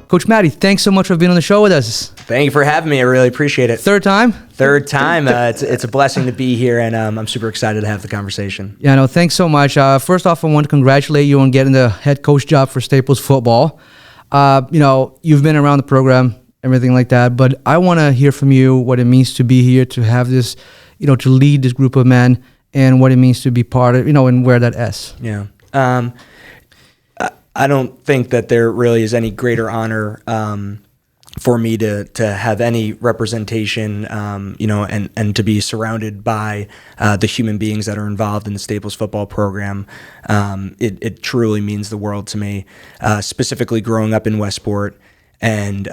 Coach Matty, thanks so much for being on the show with us. Thank you for having me. I really appreciate it. Third time? Third time. It's a blessing to be here, and I'm super excited to have the conversation. Yeah, no, thanks so much. First off, I want to congratulate you on getting the head coach job for Staples football. You've been around the program, everything like that, but I want to hear from you what it means to be here, to have this, to lead this group of men, and what it means to be part of, and wear that S. Yeah. I don't think that there really is any greater honor for me to have any representation, and to be surrounded by the human beings that are involved in the Staples football program. It truly means the world to me, specifically growing up in Westport and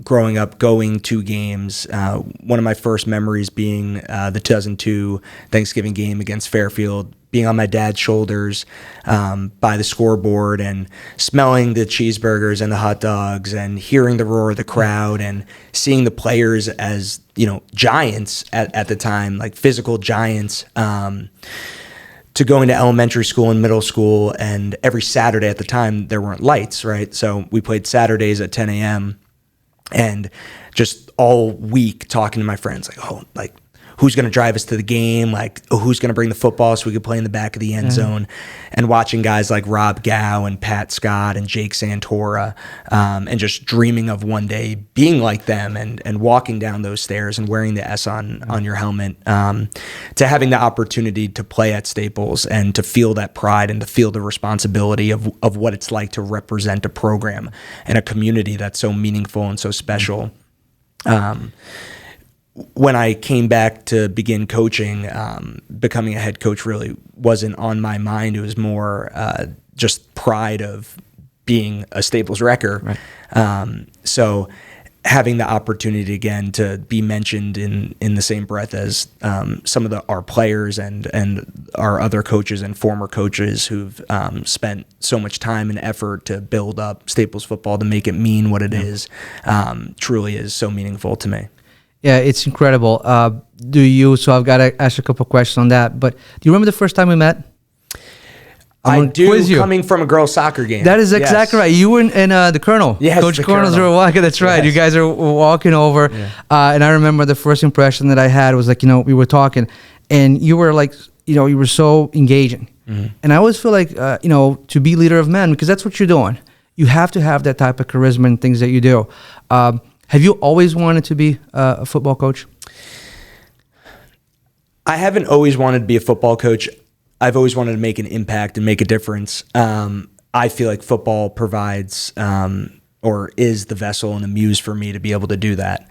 growing up going to games. One of my first memories being the 2002 Thanksgiving game against Fairfield, being on my dad's shoulders by the scoreboard and smelling the cheeseburgers and the hot dogs and hearing the roar of the crowd and seeing the players as, giants at the time, like physical giants, to going to elementary school and middle school. And every Saturday at the time, there weren't lights, right? So we played Saturdays at 10 a.m. and just all week talking to my friends, who's going to drive us to the game? Who's going to bring the football so we could play in the back of the end zone? And watching guys like Rob Gow and Pat Scott and Jake Santora, and just dreaming of one day being like them and walking down those stairs and wearing the S on your helmet, to having the opportunity to play at Staples and to feel that pride and to feel the responsibility of what it's like to represent a program and a community that's so meaningful and so special. When I came back to begin coaching, becoming a head coach really wasn't on my mind. It was more just pride of being a Staples wrecker. Right. So having the opportunity again to be mentioned in the same breath as some of our players and our other coaches and former coaches who've spent so much time and effort to build up Staples football to make it mean what it is, truly is so meaningful to me. Yeah, it's incredible. So I've got to ask you a couple of questions on that, but do you remember the first time we met? I do, coming from a girls' soccer game. That is exactly right. You were in the Colonel. Yes, Coach Colonel's were walking. That's right. Yes. You guys are walking over. Yeah. And I remember the first impression that I had was we were talking, and you were you were so engaging. Mm-hmm. And I always feel like, to be leader of men, because that's what you're doing. You have to have that type of charisma and things that you do. Have you always wanted to be a football coach? I haven't always wanted to be a football coach. I've always wanted to make an impact and make a difference. I feel like football provides or is the vessel and the muse for me to be able to do that.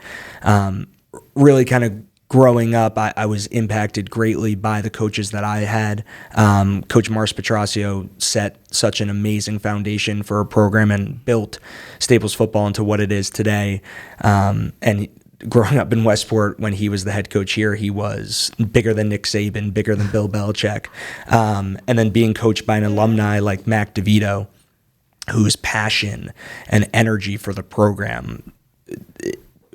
Really kind of growing up, I was impacted greatly by the coaches that I had. Coach Mars Petrasio set such an amazing foundation for a program and built Staples football into what it is today. And growing up in Westport, when he was the head coach here, he was bigger than Nick Saban, bigger than Bill Belichick. And then being coached by an alumni like Mac Divino, whose passion and energy for the program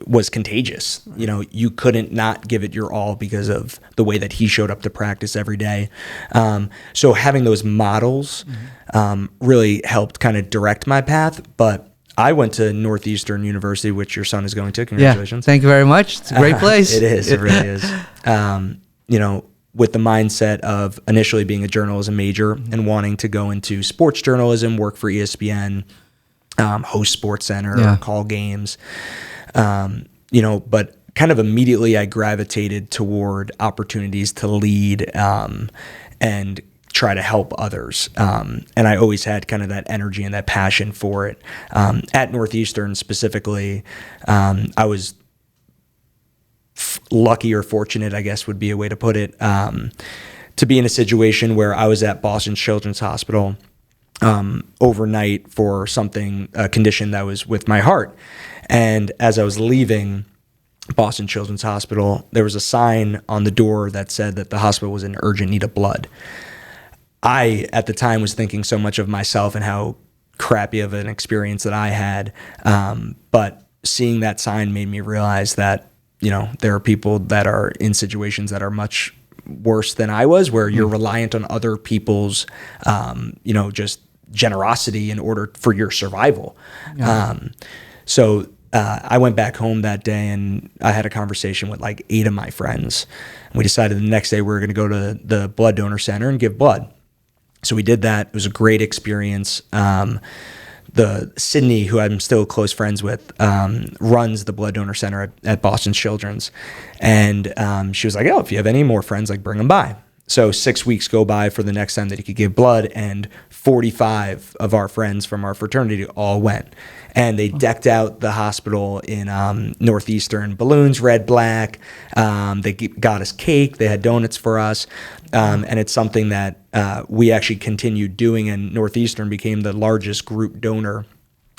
was contagious. You couldn't not give it your all because of the way that he showed up to practice every day. So having those models really helped kind of direct my path. But I went to Northeastern University, which your son is going to. Congratulations. Yeah, thank you very much. It's a great place. It is. It really is. With the mindset of initially being a journalism major and wanting to go into sports journalism, work for ESPN, host Sports Center, call games. But kind of immediately I gravitated toward opportunities to lead and try to help others. And I always had kind of that energy and that passion for it. At Northeastern specifically, I was lucky or fortunate, I guess would be a way to put it, to be in a situation where I was at Boston Children's Hospital overnight for a condition that was with my heart. And as I was leaving Boston Children's Hospital, there was a sign on the door that said that the hospital was in urgent need of blood. I, at the time, was thinking so much of myself and how crappy of an experience that I had. But seeing that sign made me realize that, there are people that are in situations that are much worse than I was, where you're reliant on other people's, just generosity in order for your survival. Yeah. So I went back home that day and I had a conversation with like 8 of my friends. And we decided the next day we were going to go to the blood donor center and give blood. So we did that. It was a great experience. The Sydney, who I'm still close friends with, runs the blood donor center at Boston Children's. And she was like, oh, if you have any more friends, like bring them by. So 6 weeks go by for the next time that he could give blood, and 45 of our friends from our fraternity all went. And they decked out the hospital in Northeastern balloons, red, black. They got us cake. They had donuts for us. And it's something that we actually continued doing, and Northeastern became the largest group donor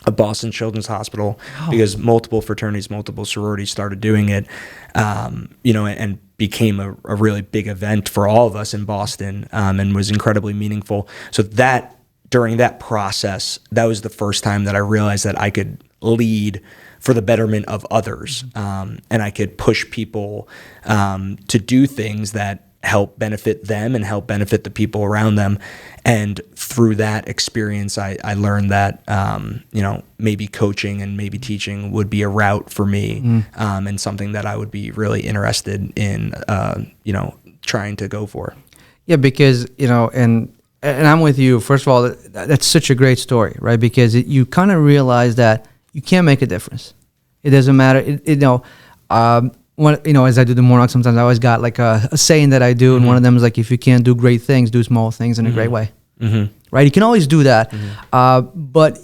of Boston Children's Hospital because multiple fraternities, multiple sororities started doing it, and became a really big event for all of us in Boston, and was incredibly meaningful. So that during that process, that was the first time that I realized that I could lead for the betterment of others, and I could push people to do things that help benefit them and help benefit the people around them. And through that experience, I learned that, maybe coaching and maybe teaching would be a route for me, and something that I would be really interested in, trying to go for. Yeah, because, and I'm with you. First of all, that's such a great story, right? Because you kind of realize that you can't make a difference. It doesn't matter. As I do the morning walk, sometimes I always got like a saying that I do, and one of them is like, if you can't do great things, do small things in a great way. Right? You can always do that. But,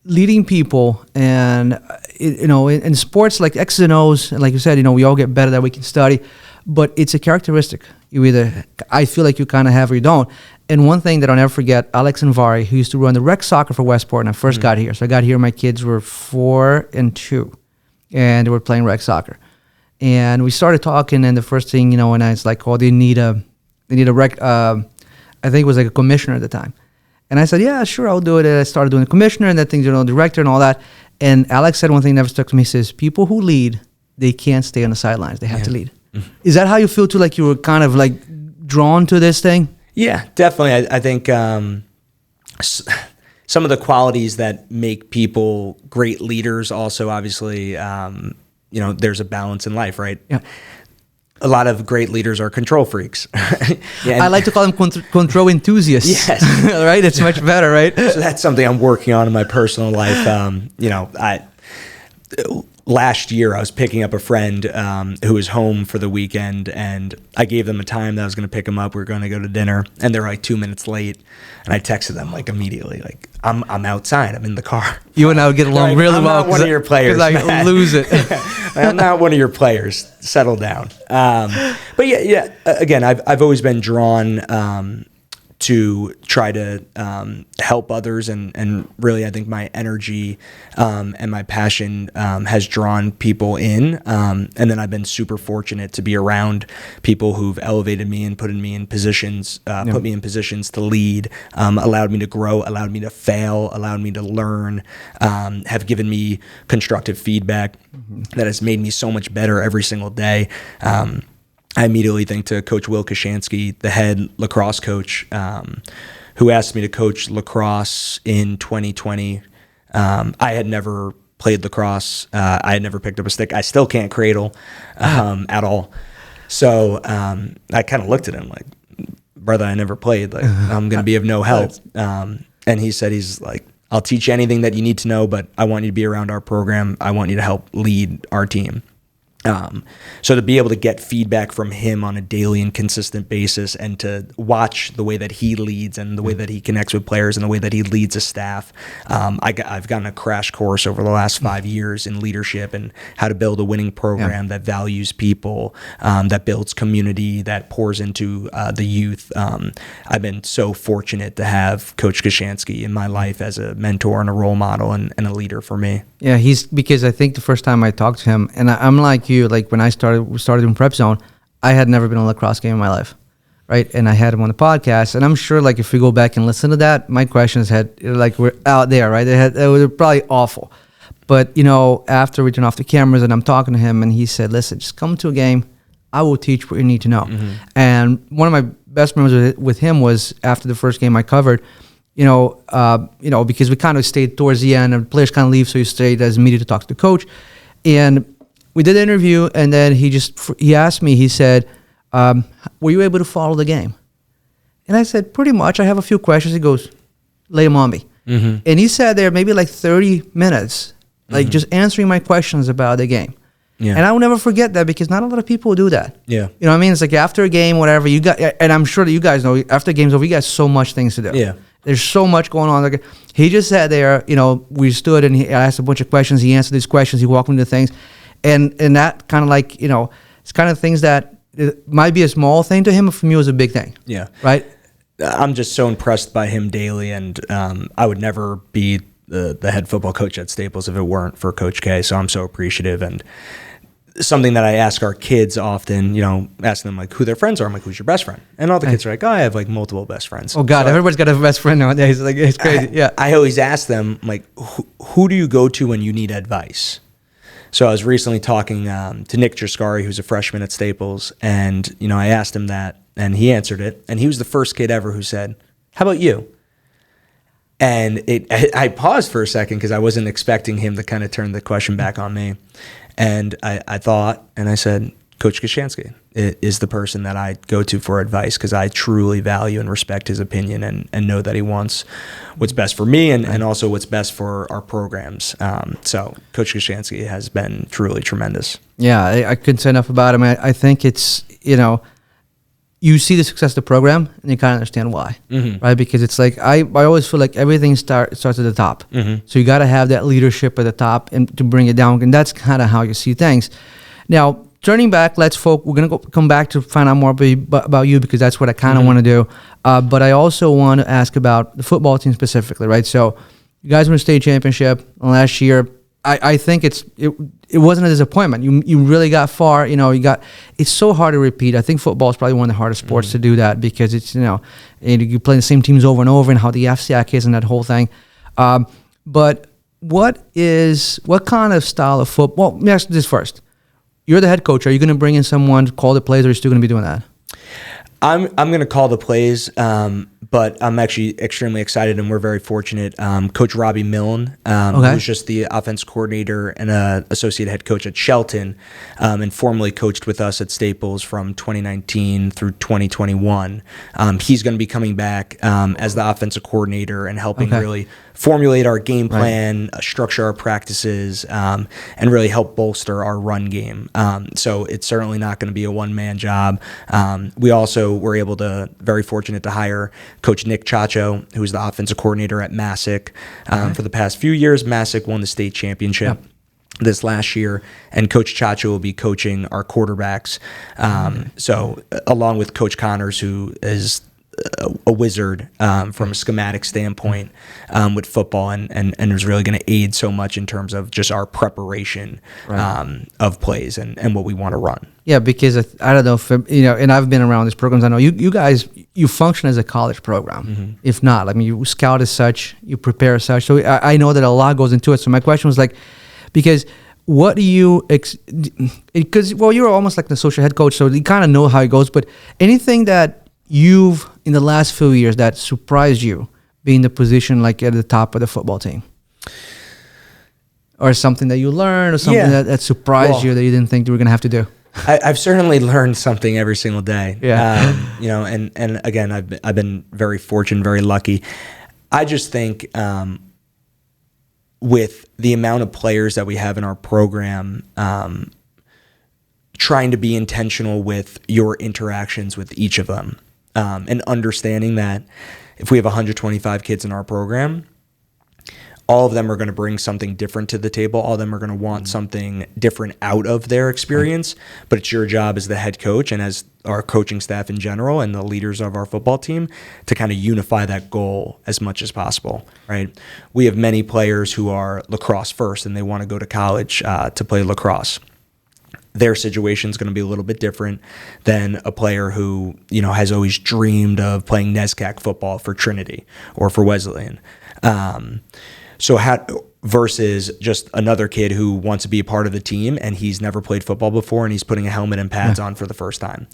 leading people and, in sports like X's and O's, and like you said, we all get better that we can study, but it's a characteristic. I feel like you kind of have or you don't. And one thing that I'll never forget, Alex and Vari, who used to run the rec soccer for Westport when I first got here. So I got here, my kids were 4 and 2. And they were playing rec soccer, and we started talking. And the first thing, and I was like, "Oh, they need a rec." I think it was like a commissioner at the time, and I said, "Yeah, sure, I'll do it." And I started doing the commissioner, and that thing, director, and all that. And Alex said one thing that never stuck to me. He says, "People who lead, they can't stay on the sidelines. They have to lead." Is that how you feel too? Like you were kind of like drawn to this thing? Yeah, definitely. I think. Some of the qualities that make people great leaders also, obviously, there's a balance in life, right? Yeah. A lot of great leaders are control freaks. I like to call them control enthusiasts. Yes. Right? It's much better, right? So that's something I'm working on in my personal life. Last year, I was picking up a friend who was home for the weekend, and I gave them a time that I was going to pick them up. We were going to go to dinner, and they're like 2 minutes late. And I texted them like immediately, like I'm outside. I'm in the car. You and I would get along really well. I'm not one of your players. I lose it. I'm not one of your players. Settle down. But yeah. Again, I've always been drawn to try to help others, and really I think my energy and my passion has drawn people in, and then I've been super fortunate to be around people who've elevated me and put me in positions to lead, allowed me to grow, allowed me to fail, allowed me to learn, have given me constructive feedback that has made me so much better every single day. I immediately think to Coach Will Kashansky, the head lacrosse coach, who asked me to coach lacrosse in 2020. I had never played lacrosse. I had never picked up a stick. I still can't cradle at all. So I kind of looked at him like, brother, I never played. Like, I'm going to be of no help. And he said, he's like, I'll teach you anything that you need to know, but I want you to be around our program. I want you to help lead our team. So to be able to get feedback from him on a daily and consistent basis, and to watch the way that he leads and the way that he connects with players and the way that he leads a staff, I've gotten a crash course over the last 5 years in leadership and how to build a winning program that values people, that builds community, that pours into the youth. I've been so fortunate to have Coach Kashansky in my life as a mentor and a role model and a leader for me. Yeah, because I think the first time I talked to him, and I'm like you, like when we started in PrepZone, I had never been on a lacrosse game in my life, right? And I had him on the podcast, and I'm sure like if we go back and listen to that, my questions were out there, right? They were probably awful. But, after we turned off the cameras and I'm talking to him, and he said, listen, just come to a game. I will teach what you need to know. And one of my best memories with him was after the first game I covered, because we kind of stayed towards the end and players kind of leave, so you stayed as media to talk to the coach. And we did the interview, and then he asked me, he said, were you able to follow the game? And I said, pretty much. I have a few questions. He goes, lay them on me. Mm-hmm. And he sat there maybe like 30 minutes, like just answering my questions about the game. Yeah. And I will never forget that, because not a lot of people do that. Yeah. You know what I mean? It's like after a game, whatever, you got, and I'm sure that you guys know, after the game's over, you got so much things to do. Yeah. There's so much going on. Like, he just sat there, we stood and I asked a bunch of questions. He answered these questions. He walked me to things. And that kind of like, it's kind of things that it might be a small thing to him, but for me it was a big thing. Yeah. Right? I'm just so impressed by him daily, and I would never be the head football coach at Staples if it weren't for Coach K. So I'm so appreciative, and something that I ask our kids often, asking them like who their friends are. I'm like, who's your best friend? And all the kids are like, oh, I have like multiple best friends. Oh God, so everybody's got a best friend nowadays. Like, it's crazy. Yeah. I always ask them like, who do you go to when you need advice? So I was recently talking to Nick Jascari, who's a freshman at Staples, and I asked him that, and he answered it, and he was the first kid ever who said, "How about you?" And I paused for a second because I wasn't expecting him to kind of turn the question back on me, and I thought, and I said, Coach Kashansky is the person that I go to for advice, because I truly value and respect his opinion and know that he wants what's best for me and also what's best for our programs. So Coach Kashansky has been truly tremendous. Yeah, I couldn't say enough about him. I think it's, you see the success of the program and you kind of understand why, right? Because it's like, I always feel like everything starts at the top. So you got to have that leadership at the top and to bring it down. And that's kind of how you see things. Now, turning back, we're going to come back to find out more about you, because that's what I kind of want to do. But I also want to ask about the football team specifically, right? So you guys won a state championship last year. I think it wasn't a disappointment. You really got far. It's so hard to repeat. I think football is probably one of the hardest sports to do that, because it's, you play the same teams over and over, and how the FCIC is and that whole thing. But what kind of style of football? Let me ask this first. You're the head coach. Are you going to bring in someone to call the plays, or are you still going to be doing that? I'm going to call the plays, but I'm actually extremely excited, and we're very fortunate. Coach Robbie Milne, who's just the offense coordinator and associate head coach at Shelton, and formerly coached with us at Staples from 2019 through 2021. He's going to be coming back as the offensive coordinator and helping really formulate our game plan, structure our practices, and really help bolster our run game. So it's certainly not going to be a one-man job. We also were very fortunate to hire Coach Nick Chacho, who's the offensive coordinator at Massac. For the past few years, Massac won the state championship this last year, and Coach Chacho will be coaching our quarterbacks. So along with Coach Connors, who is a wizard from a schematic standpoint with football, and is really going to aid so much in terms of just our preparation of plays and what we want to run. Yeah, because I don't know if, and I've been around these programs. I know you guys, you function as a college program. If not, you scout as such, you prepare as such. So I know that a lot goes into it. So my question was like, because what do you, because, you're almost like the associate head coach, so you kind of know how it goes, but anything that you've, in the last few years, that surprised you being the position like at the top of the football team? Or something that you learned, or something that surprised you that you didn't think you were going to have to do? I've certainly learned something every single day. Yeah. And again, I've been very fortunate, very lucky. I just think with the amount of players that we have in our program, trying to be intentional with your interactions with each of them. And understanding that if we have 125 kids in our program, all of them are going to bring something different to the table. All of them are going to want something different out of their experience. But it's your job as the head coach and as our coaching staff in general and the leaders of our football team to kind of unify that goal as much as possible, right? We have many players who are lacrosse first and they want to go to college to play lacrosse. Their situation is going to be a little bit different than a player who, has always dreamed of playing NESCAC football for Trinity or for Wesleyan. Versus just another kid who wants to be a part of the team and he's never played football before and he's putting a helmet and pads on for the first time.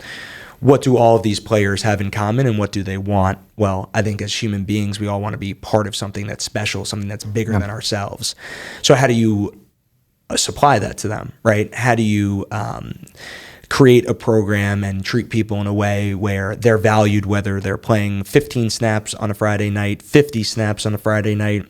what do all of these players have in common and what do they want? Well, I think as human beings, we all want to be part of something that's special, something that's bigger than ourselves. So how do you supply that to them, right? How do you create a program and treat people in a way where they're valued, whether they're playing 15 snaps on a Friday night, 50 snaps on a Friday night,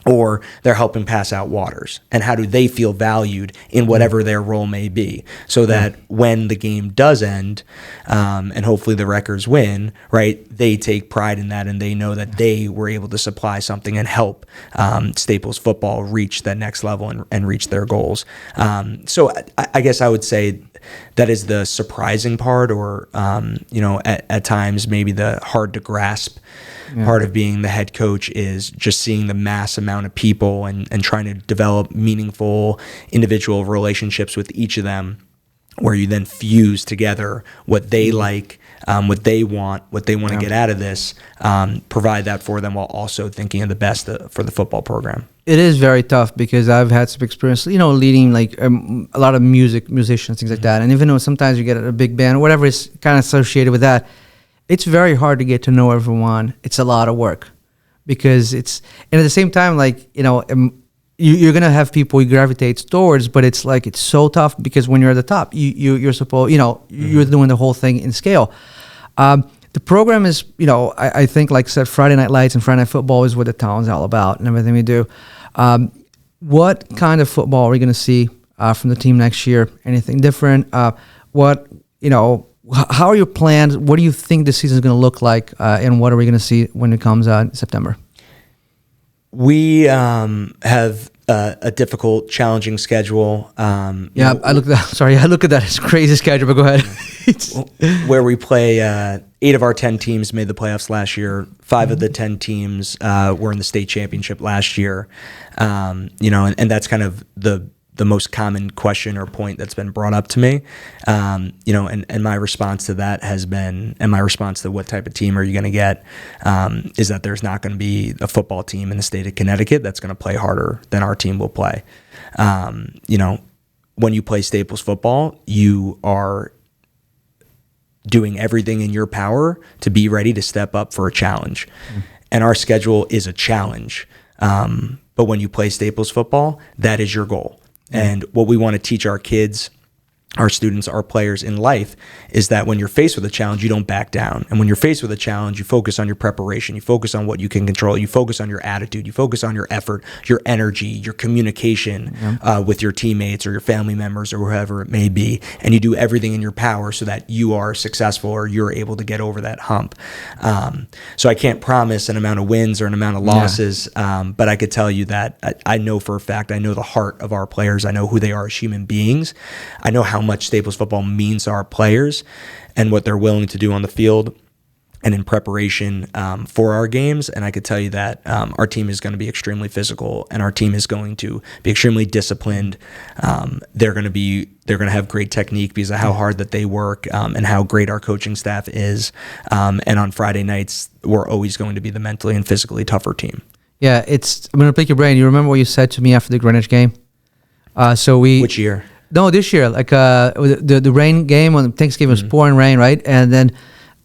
or they're helping pass out waters, and how do they feel valued in whatever their role may be, so that when the game does end, and hopefully the Wreckers win, right, they take pride in that and they know that they were able to supply something and help Staples football reach that next level and reach their goals. So I guess I would say that is the surprising part, or at times maybe the hard to grasp part of being the head coach, is just seeing the mass amount of people and trying to develop meaningful individual relationships with each of them, where you then fuse together what they like, what they want to get out of this, provide that for them while also thinking of the best for the football program. It is very tough because I've had some experience, leading like a lot of musicians, things like that. And even though sometimes you get a big band or whatever is kind of associated with that, it's very hard to get to know everyone. It's a lot of work because and at the same time, like, you're going to have people you gravitate towards, but it's like, it's so tough because when you're at the top, you're supposed, you're doing the whole thing in scale. The program is, I think, like I said, Friday Night Lights and Friday Night Football is what the town's all about and everything we do. What kind of football are we going to see from the team next year? Anything different? How are your plans? What do you think the season is going to look like? And what are we going to see when it comes out in September? We have a difficult, challenging schedule. I look at that. It's a crazy schedule, but go ahead. Where we play 8 of our 10 teams made the playoffs last year. 5 of the 10 teams were in the state championship last year. And that's kind of the most common question or point that's been brought up to me. And my response to that has been, and my response to what type of team are you going to get, is that there's not going to be a football team in the state of Connecticut that's going to play harder than our team will play. When you play Staples football, you are doing everything in your power to be ready to step up for a challenge. And our schedule is a challenge. But when you play Staples football, that is your goal. And what we want to teach our kids, our students, our players in life is that when you're faced with a challenge, you don't back down. And when you're faced with a challenge, you focus on your preparation, you focus on what you can control, you focus on your attitude, you focus on your effort, your energy, your communication with your teammates or your family members or whoever it may be. And you do everything in your power so that you are successful or you're able to get over that hump. So I can't promise an amount of wins or an amount of losses, but I could tell you that I know for a fact, I know the heart of our players. I know who they are as human beings. I know how much Staples football means to our players and what they're willing to do on the field and in preparation for our games. And I could tell you that our team is going to be extremely physical and our team is going to be extremely disciplined. They're going to have great technique because of how hard that they work and how great our coaching staff is. And on Friday nights, we're always going to be the mentally and physically tougher team. Yeah, I'm going to pick your brain. You remember what you said to me after the Greenwich game? Which year? No, this year, like the rain game on Thanksgiving was pouring rain, right? And then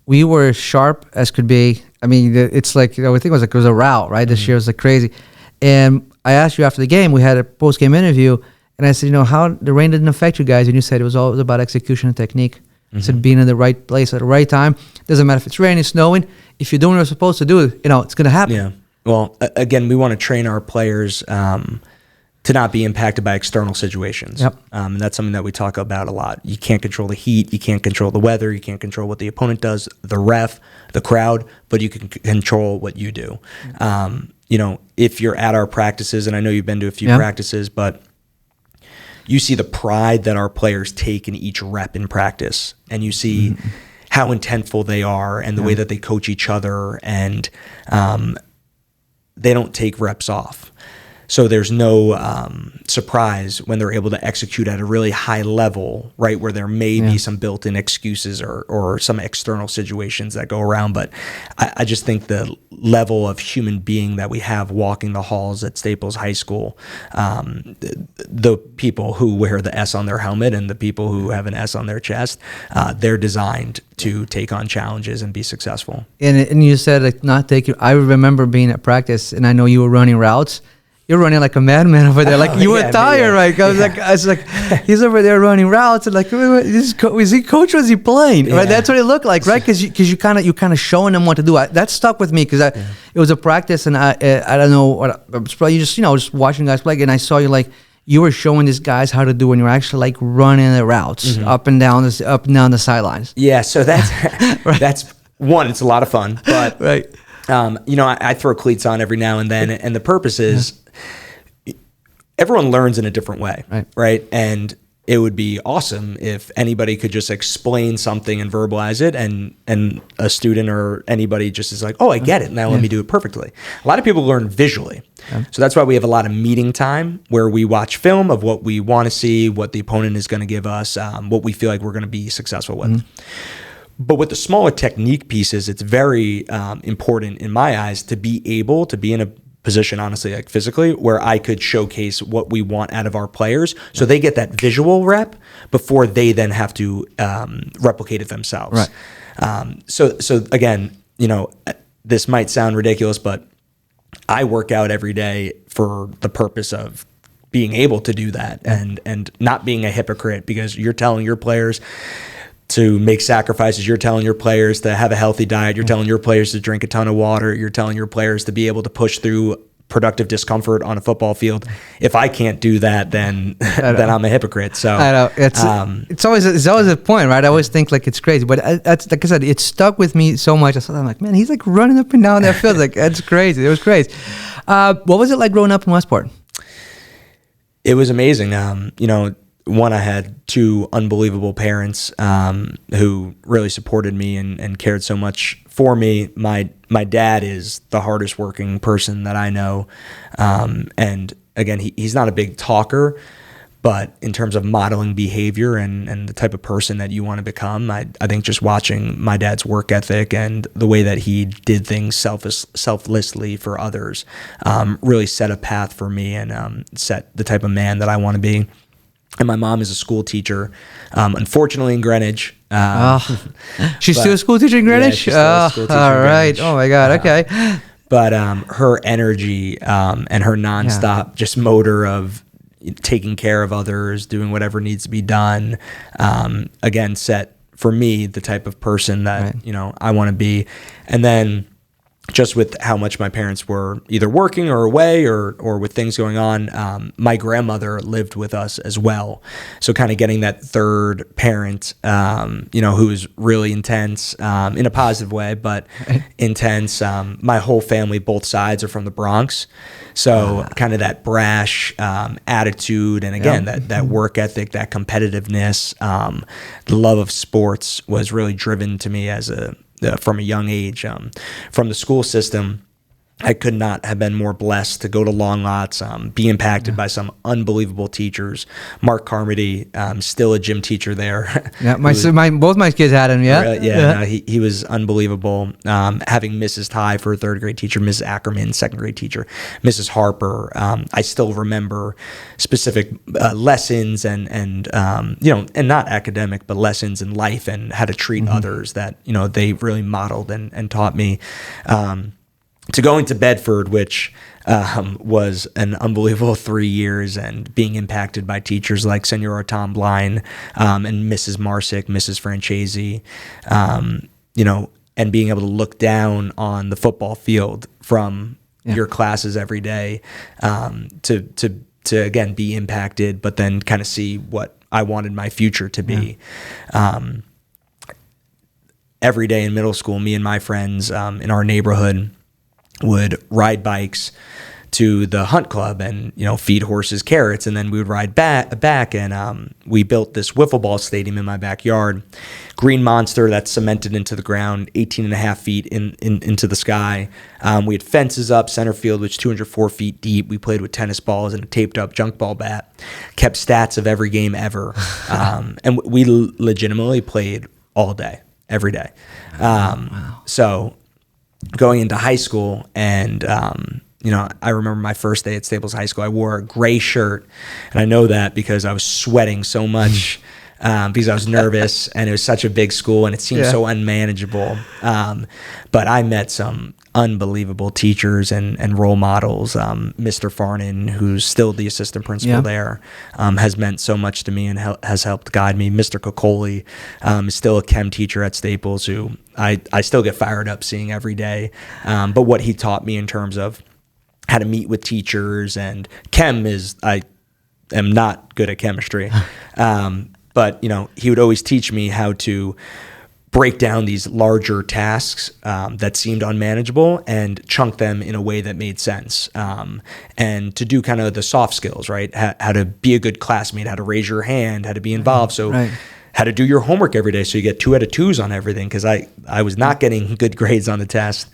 we were sharp as could be. I mean, it's like, I think it was a rout, right? This year was like crazy. And I asked you after the game, we had a post-game interview, and I said, how the rain didn't affect you guys? And you said it was all about execution and technique. I said being in the right place at the right time. Doesn't matter if it's raining, snowing. If you're doing what you're supposed to do, it's going to happen. Yeah. Well, again, we want to train our players to not be impacted by external situations. Yep. And that's something that we talk about a lot. You can't control the heat, you can't control the weather, you can't control what the opponent does, the ref, the crowd, but you can control what you do. If you're at our practices, and I know you've been to a few practices, but you see the pride that our players take in each rep in practice, and you see how intentful they are and the way that they coach each other, and they don't take reps off. So there's no surprise when they're able to execute at a really high level, right, where there may be some built-in excuses or some external situations that go around. But I just think the level of human being that we have walking the halls at Staples High School, the people who wear the S on their helmet and the people who have an S on their chest, they're designed to take on challenges and be successful. And you said like not taking. I remember being at practice, and I know you were running routes. You're running like a madman over there. Like you were tired, right? I was like, he's over there running routes, and like, is he coach or is he playing? Right? That's what it looked like, right? Because you kind of showing them what to do. That stuck with me because it was a practice, and I don't know what. I was probably just watching guys play, and I saw you like you were showing these guys how to do when you're actually like running the routes up and down the sidelines. Yeah, so that's that's one. It's a lot of fun, but right. I throw cleats on every now and then, and the purpose is everyone learns in a different way, right? And it would be awesome if anybody could just explain something and verbalize it, and a student or anybody just is like, oh, I get it, now let me do it perfectly. A lot of people learn visually. So that's why we have a lot of meeting time where we watch film of what we want to see, what the opponent is going to give us, what we feel like we're going to be successful with. But with the smaller technique pieces, it's very important in my eyes to be able to be in a position, honestly, like physically, where I could showcase what we want out of our players so they get that visual rep before they then have to replicate it themselves. Right. So again, this might sound ridiculous, but I work out every day for the purpose of being able to do that and not being a hypocrite, because you're telling your players to make sacrifices. You're telling your players to have a healthy diet. You're telling your players to drink a ton of water. You're telling your players to be able to push through productive discomfort on a football field. If I can't do that, then I'm a hypocrite. So I know it's always a point, right? I always think like it's crazy, but that's like I said, it stuck with me so much. I'm like, man, he's like running up and down that field. Like that's crazy. It was crazy. What was it like growing up in Westport? It was amazing. One, I had two unbelievable parents who really supported me and cared so much for me. My dad is the hardest working person that I know. And again, he's not a big talker, but in terms of modeling behavior and the type of person that you want to become, I think just watching my dad's work ethic and the way that he did things selflessly for others really set a path for me and set the type of man that I want to be. And my mom is a school teacher, unfortunately in Greenwich. She's still a school teacher in Greenwich? Yeah, she's still a school teacher all in right. Greenwich. Oh, my God. Okay. But her energy and her nonstop just motor of taking care of others, doing whatever needs to be done, again, set for me the type of person that, I want to be. And then just with how much my parents were either working or away or with things going on, my grandmother lived with us as well. So kind of getting that third parent, who was really intense in a positive way, but intense. My whole family, both sides, are from the Bronx. So kind of that brash attitude, and again, that work ethic, that competitiveness, the love of sports was really driven to me from a young age. From the school system, I could not have been more blessed to go to Long Lots, be impacted by some unbelievable teachers. Mark Carmody, still a gym teacher there. Yeah, both my kids had him. Yeah, really, no, he was unbelievable. Having Mrs. Ty for a third grade teacher, Mrs. Ackerman, second grade teacher, Mrs. Harper. I still remember specific lessons and not academic, but lessons in life and how to treat others that they really modeled and taught me. To going to Bedford, which was an unbelievable 3 years, and being impacted by teachers like Senora Tom Bline and Mrs. Marsick, Mrs. Francesi, and being able to look down on the football field from your classes every day to again be impacted, but then kind of see what I wanted my future to be. Every day in middle school, me and my friends in our neighborhood would ride bikes to the hunt club and, feed horses carrots. And then we would ride back and we built this wiffle ball stadium in my backyard. Green monster that's cemented into the ground, 18 and a half feet into the sky. We had fences up, center field was 204 feet deep. We played with tennis balls and a taped up junk ball bat. Kept stats of every game ever. And we legitimately played all day, every day. Wow. So going into high school and, I remember my first day at Staples High School, I wore a gray shirt. And I know that because I was sweating so much because I was nervous and it was such a big school and it seemed so unmanageable. But I met some unbelievable teachers and role models. Mr. Farnan, who's still the assistant principal there, has meant so much to me and has helped guide me. Mr. Cocoli is still a chem teacher at Staples who I still get fired up seeing every day. But what he taught me in terms of how to meet with teachers and chem I am not good at chemistry. But, he would always teach me how to break down these larger tasks that seemed unmanageable and chunk them in a way that made sense. And to do kind of the soft skills, right? How to be a good classmate, how to raise your hand, how to be involved. So how to do your homework every day so you get 2 out of 2s on everything because I was not getting good grades on the test.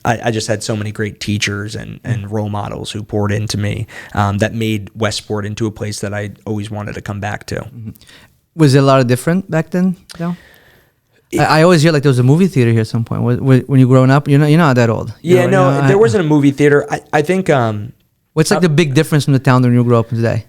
I just had so many great teachers and role models who poured into me that made Westport into a place that I always wanted to come back to. Mm-hmm. Was it a lot of different back then? No? I always hear like there was a movie theater here at some point. When you growing up, you're not that old. There wasn't a movie theater. I think... what's like the big difference from the town when you grew up today?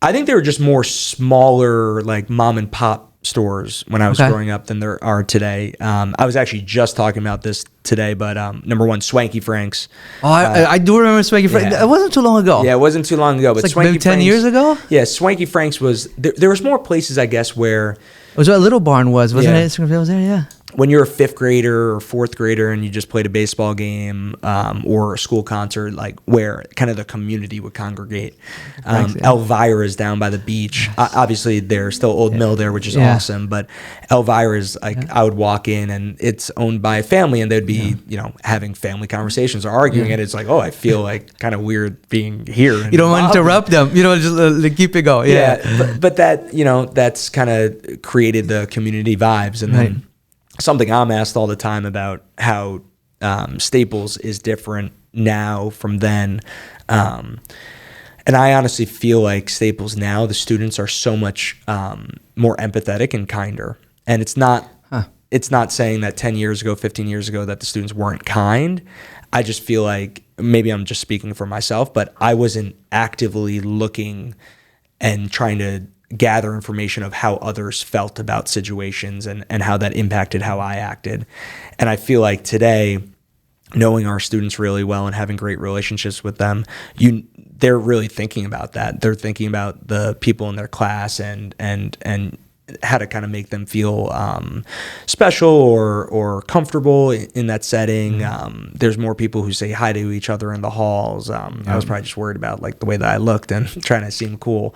I think there were just more smaller like mom and pop stores when I was growing up than there are today. I was actually just talking about this today, but number one, Swanky Frank's. Oh, I do remember Swanky Frank's. It wasn't too long ago. Yeah, it wasn't too long ago. But like Swanky maybe 10 Frank's, years ago? Yeah, Swanky Frank's was... There was more places, I guess, where... It was where Little Barn wasn't it? It was there, yeah. When you're a 5th grader or 4th grader and you just played a baseball game or a school concert, like where kind of the community would congregate. Elvira's down by the beach. Yes. Obviously, there's still Old Mill there, which is awesome. But Elvira's, I would walk in and it's owned by a family and they'd be, having family conversations or arguing. And it's like, I feel like kind of weird being here. You don't want to interrupt them. Just keep it going. Yeah. But that, that's kind of created the community vibes. And then something I'm asked all the time about how Staples is different now from then. And I honestly feel like Staples now, the students are so much more empathetic and kinder. And it's not saying that 10 years ago, 15 years ago, that the students weren't kind. I just feel like maybe I'm just speaking for myself, but I wasn't actively looking and trying to gather information of how others felt about situations and how that impacted how I acted. And I feel like today, knowing our students really well and having great relationships with them, they're really thinking about that. They're thinking about the people in their class and how to kind of make them feel special or comfortable in that setting. There's more people who say hi to each other in the halls. I was probably just worried about like the way that I looked and trying to seem cool.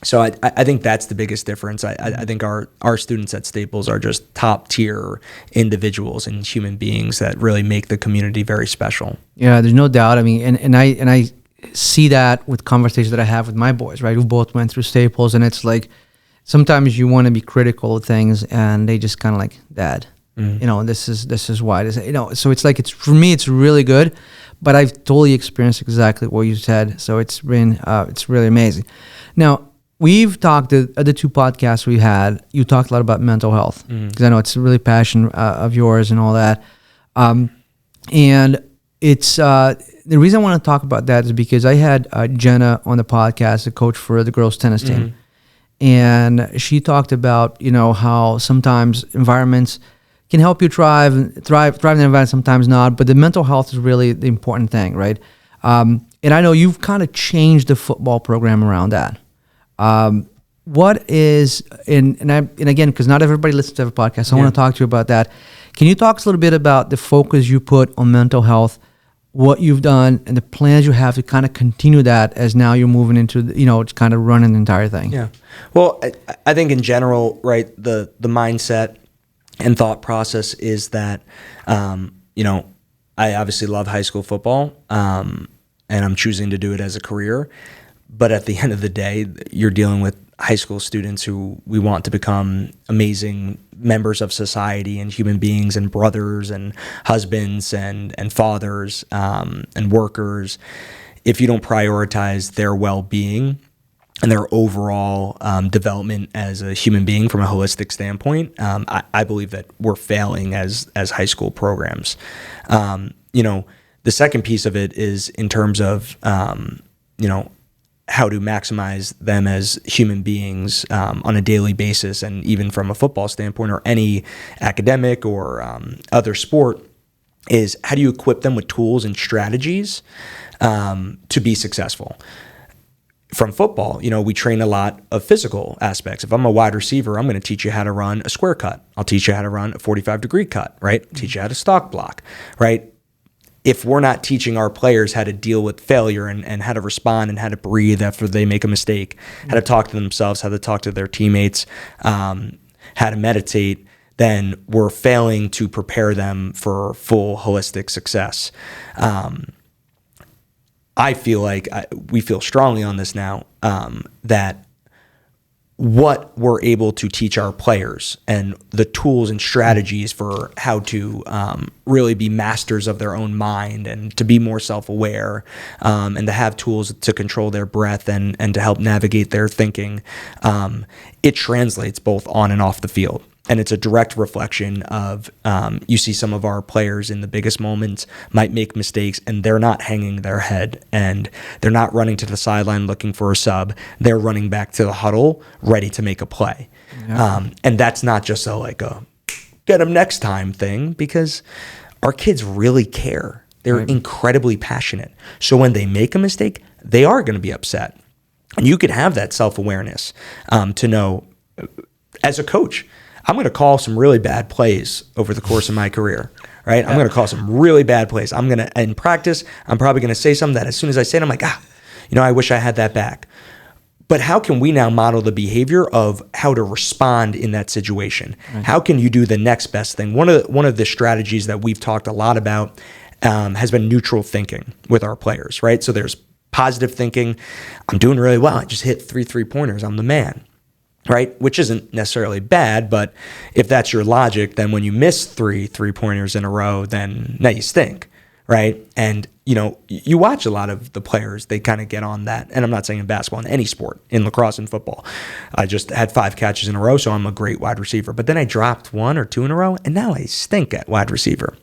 So I think that's the biggest difference. I think our students at Staples are just top tier individuals and human beings that really make the community very special. Yeah, there's no doubt. I mean, and I see that with conversations that I have with my boys, right, who both went through Staples, and it's like sometimes you want to be critical of things, and they just kind of like, Dad, this is why this, So it's like for me, it's really good, but I've totally experienced exactly what you said. So it's been it's really amazing. Now, we've talked, the other 2 podcasts we had, you talked a lot about mental health, because I know it's a really passion of yours and all that. And it's, the reason I want to talk about that is because I had Jenna on the podcast, the coach for the girls tennis team. And she talked about, how sometimes environments can help you thrive in the environment, sometimes not, but the mental health is really the important thing, right? And I know you've kind of changed the football program around that. What is, and again, because not everybody listens to every podcast, so I want to talk to you about that. Can you talk a little bit about the focus you put on mental health, what you've done, and the plans you have to kind of continue that as now you're moving into, kind of running the entire thing? Yeah. Well, I think in general, right, the mindset and thought process is that, I obviously love high school football, and I'm choosing to do it as a career. But at the end of the day, you're dealing with high school students who we want to become amazing members of society and human beings and brothers and husbands and fathers and workers. If you don't prioritize their well-being and their overall development as a human being from a holistic standpoint, I believe that we're failing as high school programs. The second piece of it is in terms of, how to maximize them as human beings on a daily basis, and even from a football standpoint or any academic or other sport, is how do you equip them with tools and strategies to be successful? From football, we train a lot of physical aspects. If I'm a wide receiver, I'm going to teach you how to run a square cut. I'll teach you how to run a 45-degree cut, right? Teach you how to stock block, right? If we're not teaching our players how to deal with failure and how to respond and how to breathe after they make a mistake, how to talk to themselves, how to talk to their teammates, how to meditate, then we're failing to prepare them for full holistic success. I feel like we feel strongly on this now, that what we're able to teach our players and the tools and strategies for how to really be masters of their own mind and to be more self-aware, and to have tools to control their breath and to help navigate their thinking, it translates both on and off the field. And it's a direct reflection of, you see some of our players in the biggest moments might make mistakes and they're not hanging their head and they're not running to the sideline looking for a sub. They're running back to the huddle ready to make a play. Yeah. And that's not just a get them next time thing, because our kids really care. They're incredibly passionate. So when they make a mistake, they are going to be upset. And you can have that self-awareness to know, as a coach, I'm going to call some really bad plays over the course of my career, right? I'm going to call some really bad plays. In practice, I'm probably going to say something that as soon as I say it, I'm like, I wish I had that back. But how can we now model the behavior of how to respond in that situation? Right. How can you do the next best thing? One of the strategies that we've talked a lot about has been neutral thinking with our players, right? So there's positive thinking. I'm doing really well. I just hit 3 3-pointers. I'm the man. Right? Which isn't necessarily bad, but if that's your logic, then when you miss 3 3-pointers in a row, then now you stink, right? And, you watch a lot of the players, they kind of get on that. And I'm not saying in basketball, in any sport, in lacrosse and football. I just had 5 catches in a row, so I'm a great wide receiver. But then I dropped 1 or 2 in a row, and now I stink at wide receiver.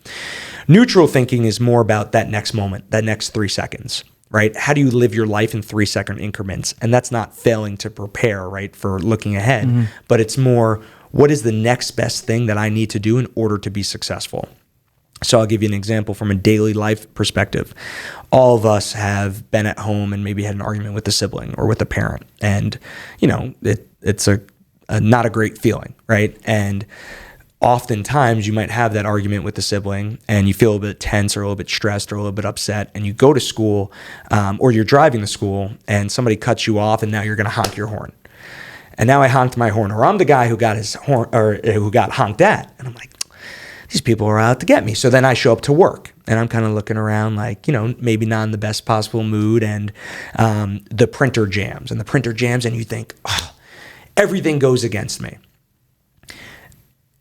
Neutral thinking is more about that next moment, that next 3 seconds. Right? How do you live your life in 3-second increments? And that's not failing to prepare, right, for looking ahead, but it's more, what is the next best thing that I need to do in order to be successful? So I'll give you an example from a daily life perspective. All of us have been at home and maybe had an argument with a sibling or with a parent. And, it's a not a great feeling, right? And oftentimes you might have that argument with the sibling and you feel a bit tense or a little bit stressed or a little bit upset, and you go to school or you're driving to school and somebody cuts you off and now you're going to honk your horn. And now I honked my horn, or I'm the guy who got his horn, or who got honked at. And I'm like, these people are out to get me. So then I show up to work and I'm kind of looking around like, maybe not in the best possible mood, and the printer jams and you think, everything goes against me.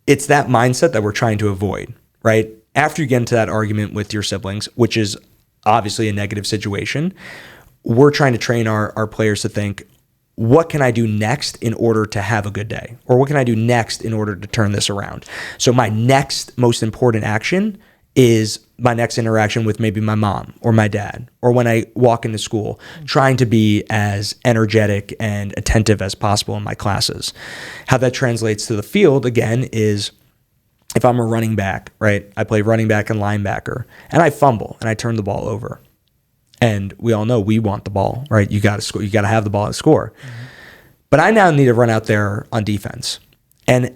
It's that mindset that we're trying to avoid, right? After you get into that argument with your siblings, which is obviously a negative situation, we're trying to train our players to think, what can I do next in order to have a good day? Or what can I do next in order to turn this around? So my next most important action is my next interaction with maybe my mom or my dad, or when I walk into school, trying to be as energetic and attentive as possible in my classes. How that translates to the field, again, is if I'm a running back, right? I play running back and linebacker, and I fumble and I turn the ball over. And we all know we want the ball, right? You got to score. You got to have the ball to score. Mm-hmm. But I now need to run out there on defense. And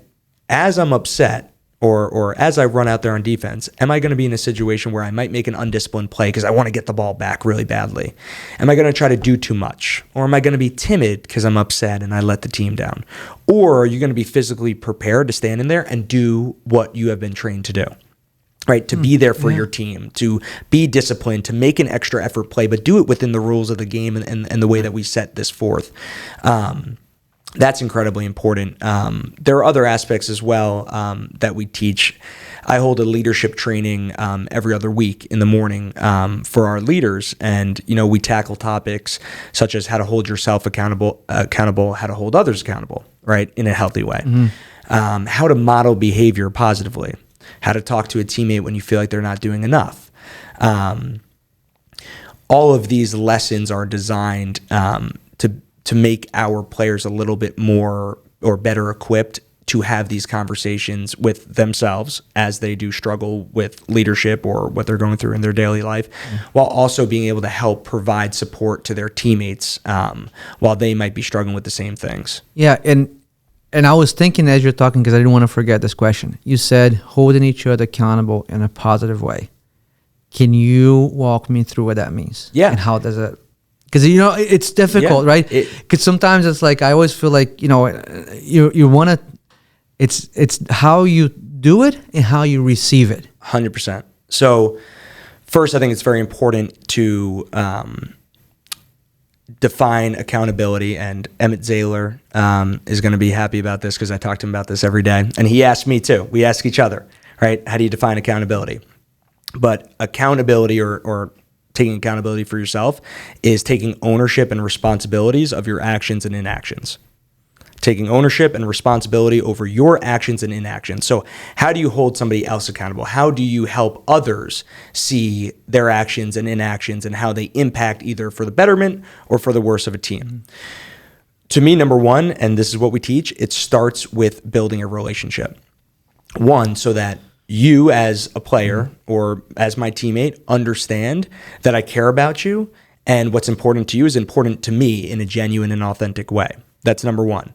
as I'm upset, or as I run out there on defense, am I going to be in a situation where I might make an undisciplined play because I want to get the ball back really badly? Am I going to try to do too much? Or am I going to be timid because I'm upset and I let the team down? Or are you going to be physically prepared to stand in there and do what you have been trained to do? right? To be there for your team, to be disciplined, to make an extra effort play, but do it within the rules of the game and the way that we set this forth. That's incredibly important. There are other aspects as well that we teach. I hold a leadership training every other week in the morning for our leaders, and we tackle topics such as how to hold yourself accountable, how to hold others accountable, right, in a healthy way, how to model behavior positively, how to talk to a teammate when you feel like they're not doing enough. All of these lessons are designed to make our players a little bit more or better equipped to have these conversations with themselves as they do struggle with leadership or what they're going through in their daily life, while also being able to help provide support to their teammates while they might be struggling with the same things. Yeah, and I was thinking as you're talking, because I didn't want to forget this question. You said holding each other accountable in a positive way. Can you walk me through what that means? Yeah. And how does it? Because it's difficult, right? Because sometimes it's like I always feel like you want to. It's how you do it and how you receive it. 100%. So first, I think it's very important to define accountability, and Emmett Zahler is going to be happy about this because I talk to him about this every day, and he asked me too. We ask each other, right? How do you define accountability? But accountability or taking accountability for yourself is taking ownership and responsibilities of your actions and inactions. Taking ownership and responsibility over your actions and inactions. So how do you hold somebody else accountable? How do you help others see their actions and inactions and how they impact either for the betterment or for the worse of a team? To me, number one, and this is what we teach, it starts with building a relationship. One, so that you as a player or as my teammate understand that I care about you and what's important to you is important to me in a genuine and authentic way. That's number one.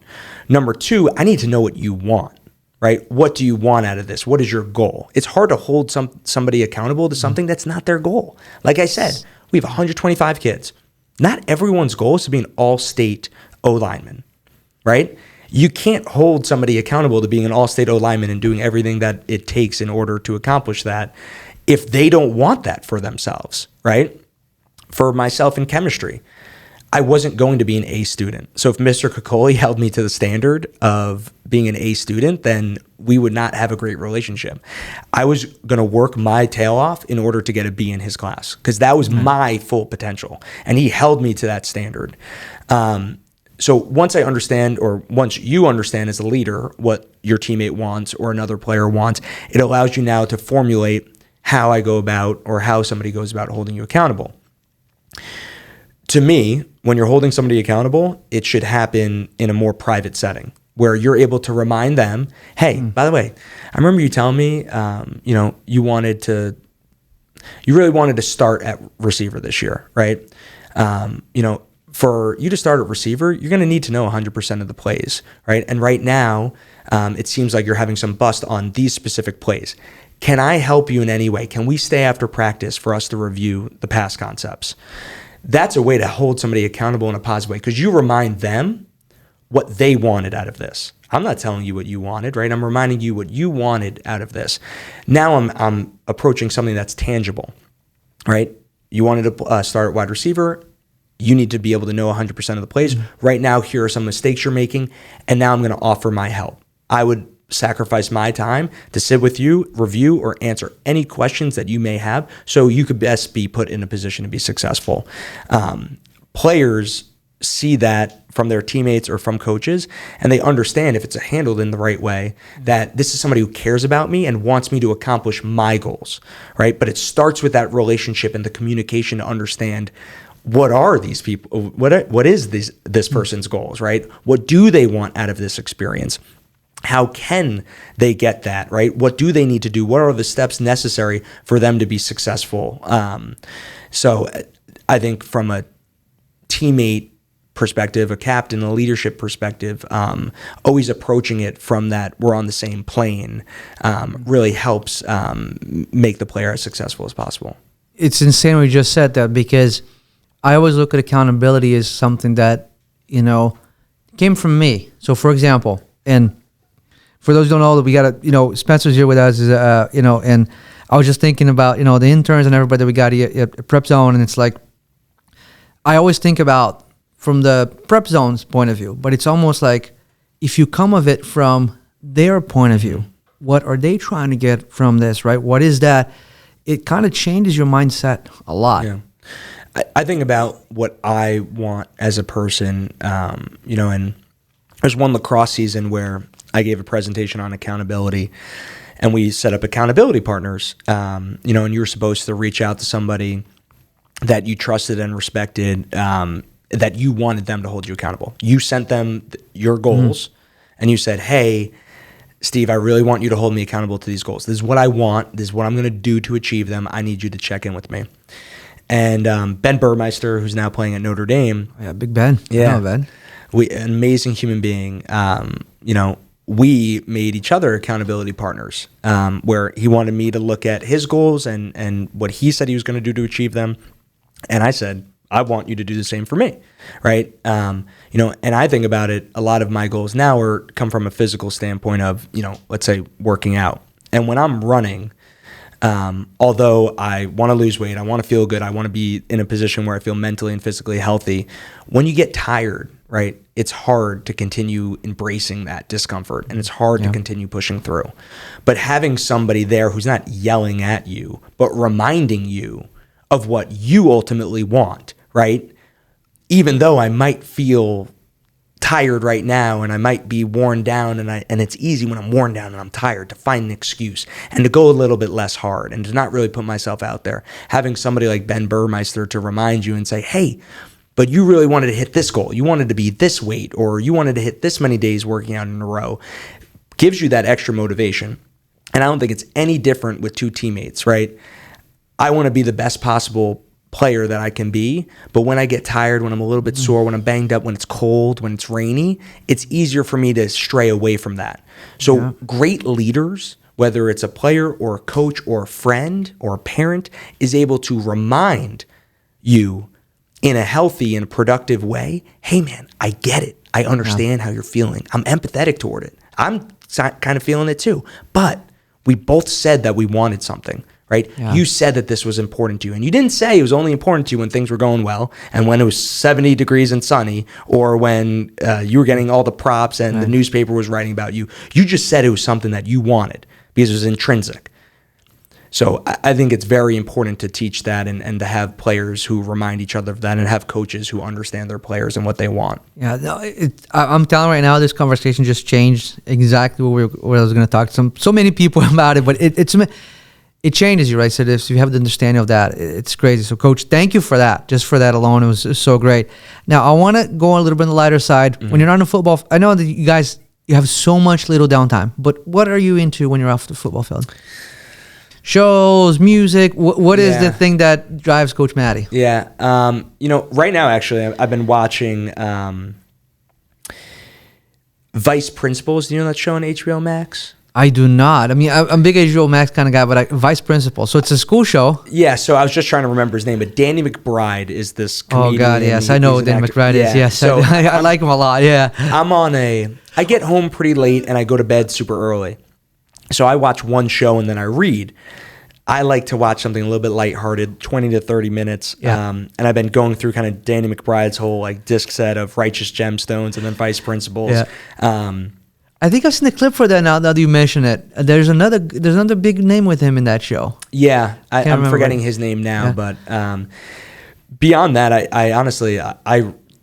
Number two, I need to know what you want, right? What do you want out of this? What is your goal? It's hard to hold somebody accountable to something that's not their goal. Like I said, we have 125 kids. Not everyone's goal is to be an all-state O-lineman, right? You can't hold somebody accountable to being an all-state O-lineman and doing everything that it takes in order to accomplish that if they don't want that for themselves, right? For myself in chemistry, I wasn't going to be an A student. So if Mr. Cocoli held me to the standard of being an A student, then we would not have a great relationship. I was going to work my tail off in order to get a B in his class because that was my full potential. And he held me to that standard. So once I understand, or once you understand as a leader what your teammate wants or another player wants, it allows you now to formulate how I go about or how somebody goes about holding you accountable. To me, when you're holding somebody accountable, it should happen in a more private setting where you're able to remind them, hey, by the way, I remember you telling me, you really wanted to start at receiver this year, right? For you to start at receiver, you're going to need to know 100% of the plays, right? And right now, it seems like you're having some bust on these specific plays. Can I help you in any way? Can we stay after practice for us to review the pass concepts? That's a way to hold somebody accountable in a positive way because you remind them what they wanted out of this. I'm not telling you what you wanted, right? I'm reminding you what you wanted out of this. Now I'm approaching something that's tangible, right? You wanted to start at wide receiver. You need to be able to know 100% of the plays. Right now, here are some mistakes you're making, and now I'm going to offer my help. I would sacrifice my time to sit with you, review, or answer any questions that you may have so you could best be put in a position to be successful. Players see that from their teammates or from coaches, and they understand if it's handled in the right way that this is somebody who cares about me and wants me to accomplish my goals, right? But it starts with that relationship and the communication to understand what are these people, what is this person's goals, right? What do they want out of this experience? How can they get that, right? What do they need to do? What are the steps necessary for them to be successful? So I think from a teammate perspective, a captain, a leadership perspective, always approaching it from that we're on the same plane really helps make the player as successful as possible. It's insane what you just said that because I always look at accountability as something that, came from me. So for example, and for those who don't know, that we got Spencer's here with us, and I was just thinking about, the interns and everybody that we got at PrepZone, and it's like, I always think about from the PrepZone's point of view, but it's almost like if you come of it from their point of view, what are they trying to get from this, right? What is that? It kind of changes your mindset a lot. Yeah. I think about what I want as a person, and there's one lacrosse season where I gave a presentation on accountability, and we set up accountability partners, and you were supposed to reach out to somebody that you trusted and respected, that you wanted them to hold you accountable. You sent them your goals, and you said, hey, Steve, I really want you to hold me accountable to these goals. This is what I want. This is what I'm going to do to achieve them. I need you to check in with me. And Ben Burmeister, who's now playing at Notre Dame. Yeah, Big Ben. Yeah, Ben. An amazing human being. We made each other accountability partners, where he wanted me to look at his goals and what he said he was going to do to achieve them. And I said, I want you to do the same for me, right? And I think about it, a lot of my goals now come from a physical standpoint of, let's say working out. And when I'm running, although I want to lose weight, I want to feel good, I want to be in a position where I feel mentally and physically healthy. When you get tired, right, it's hard to continue embracing that discomfort, and it's hard to continue pushing through. But having somebody there who's not yelling at you, but reminding you of what you ultimately want, right? Even though I might feel tired right now and I might be worn down, and it's easy when I'm worn down and I'm tired to find an excuse and to go a little bit less hard and to not really put myself out there. Having somebody like Ben Burmeister to remind you and say, hey, but you really wanted to hit this goal. You wanted to be this weight, or you wanted to hit this many days working out in a row, gives you that extra motivation. And I don't think it's any different with two teammates, right? I want to be the best possible player that I can be, but when I get tired, when I'm a little bit sore, when I'm banged up, when it's cold, when it's rainy, it's easier for me to stray away from that. So great leaders, whether it's a player or a coach or a friend or a parent, is able to remind you in a healthy and productive way, hey man, I get it. I understand how you're feeling. I'm empathetic toward it. I'm kind of feeling it too. But we both said that we wanted something. Right? Yeah. You said that this was important to you, and you didn't say it was only important to you when things were going well and when it was 70 degrees and sunny, or when you were getting all the props and the newspaper was writing about you. You just said it was something that you wanted because it was intrinsic. So I think it's very important to teach that and to have players who remind each other of that, and have coaches who understand their players and what they want. Yeah, no, I'm telling right now, this conversation just changed exactly what I was going to talk to so many people about it, but it changes you, right? So if you have the understanding of that, it's crazy. So, Coach, thank you for that. Just for that alone, it was so great. Now, I want to go a little bit on the lighter side. When you're not in football, I know that you have so much little downtime, but what are you into when you're off the football field? Shows, music. What is the thing that drives Coach Matty? Yeah. Right now, actually, I've been watching Vice Principals. Do you know that show on HBO Max? I do not. I mean, I'm a big HBO Max kind of guy, but Vice Principal. So it's a school show. Yeah, so I was just trying to remember his name, but Danny McBride is this comedian. Oh, God, yes. I know who Danny McBride is. Yes, so I like him a lot, yeah. I get home pretty late and I go to bed super early. So I watch one show and then I read. I like to watch something a little bit lighthearted, 20 to 30 minutes. Yeah. And I've been going through kind of Danny McBride's whole disc set of Righteous Gemstones and then Vice Principals. Yeah. I think I've seen a clip for that now that you mention it. There's another big name with him in that show. Yeah, I'm forgetting his name now, but beyond that, I honestly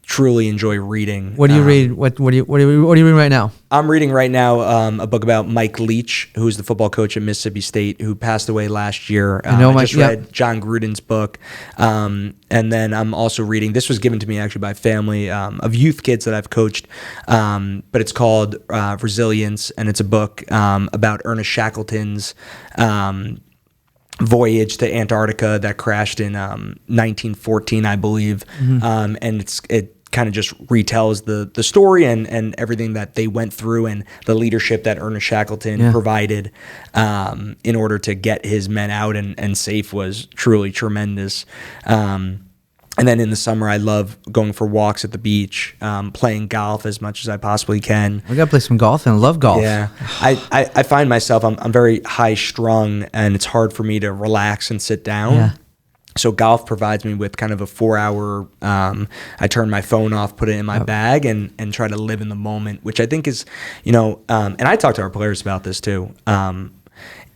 truly enjoy reading. What do you read? What are you reading right now? I'm reading right now a book about Mike Leach, who's the football coach at Mississippi State, who passed away last year. I just read John Gruden's book, and then I'm also reading. This was given to me actually by family of youth kids that I've coached, but it's called Resilience, and it's a book about Ernest Shackleton's voyage to Antarctica that crashed in 1914, I believe, and it kind of just retells the story and everything that they went through and the leadership that Ernest Shackleton provided in order to get his men out and safe was truly tremendous. And then in the summer, I love going for walks at the beach, playing golf as much as I possibly can. We got to play some golf, and I love golf. Yeah. I find myself, I'm very high strung, and it's hard for me to relax and sit down. Yeah. So golf provides me with kind of a 4-hour, I turn my phone off, put it in my bag, and try to live in the moment, which I think is, and I talk to our players about this too.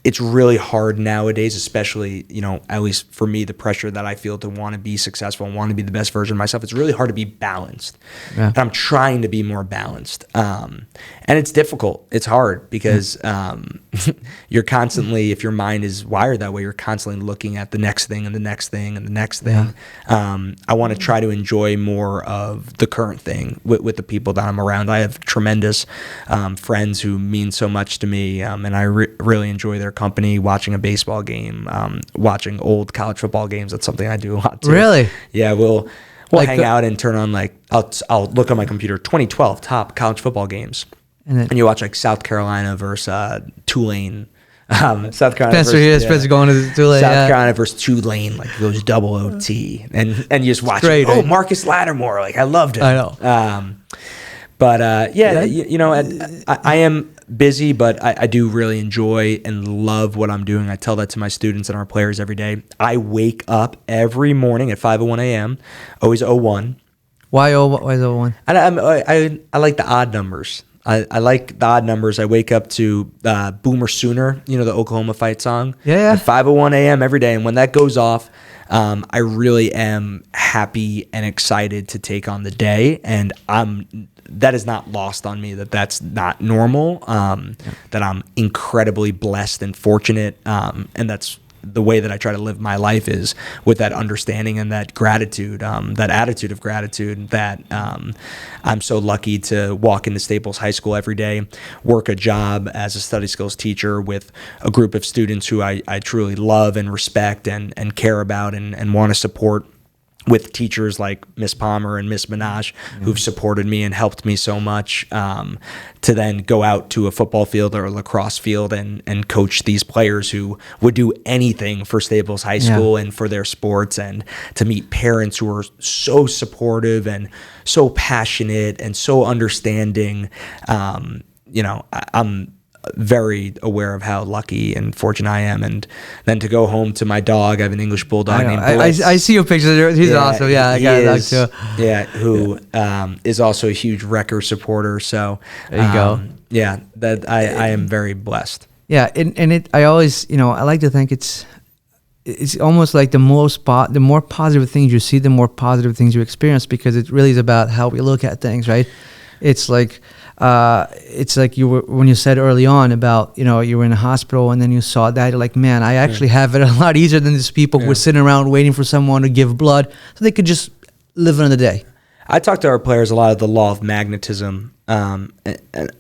It's really hard nowadays, especially, at least for me, the pressure that I feel to want to be successful and want to be the best version of myself. It's really hard to be balanced. Yeah. And I'm trying to be more balanced. And it's difficult. It's hard because you're constantly, if your mind is wired that way, you're constantly looking at the next thing and the next thing and the next thing. Yeah. I want to try to enjoy more of the current thing with the people that I'm around. I have tremendous friends who mean so much to me, and I really enjoy their company, watching a baseball game, watching old college football games. That's something I do a lot too. Really? Yeah, we'll hang out and turn on I'll look on my computer 2012 top college football games, and you watch South Carolina versus Tulane. South Carolina Spencer going to Tulane. South Carolina versus Tulane, it goes double OT, and you just watch it. Oh, Marcus Lattimore, I loved it. I know. But I am busy, but I do really enjoy and love what I'm doing. I tell that to my students and our players every day. I wake up every morning at 5:01 a.m., always 01. Why 01? I like the odd numbers. I like the odd numbers. I wake up to Boomer Sooner, the Oklahoma fight song. Yeah. At 5:01 a.m. every day. And when that goes off, I really am happy and excited to take on the day. And that is not lost on me, that's not normal, that I'm incredibly blessed and fortunate. And that's the way that I try to live my life, is with that understanding and that gratitude, that attitude of gratitude, that I'm so lucky to walk into Staples High School every day, work a job as a study skills teacher with a group of students who I truly love and respect and care about and want to support, with teachers like Miss Palmer and Miss Minaj, who've supported me and helped me so much, to then go out to a football field or a lacrosse field and coach these players who would do anything for Staples High School and for their sports, and to meet parents who are so supportive and so passionate and so understanding. I'm very aware of how lucky and fortunate I am, and then to go home to my dog. I have an English bulldog named Blitz. I see your pictures. He's awesome. Yeah, I got a dog too. Yeah, who is also a huge Wrecker supporter. So there you go. Yeah, that I am very blessed. Yeah, and I always, I like to think it's almost like the more positive things you see, the more positive things you experience, because it really is about how we look at things, right? It's like you were, when you said early on about, you were in a hospital and then you saw that, you're like, man, I actually have it a lot easier than these people who were sitting around waiting for someone to give blood so they could just live another day. I talk to our players a lot of the law of magnetism. And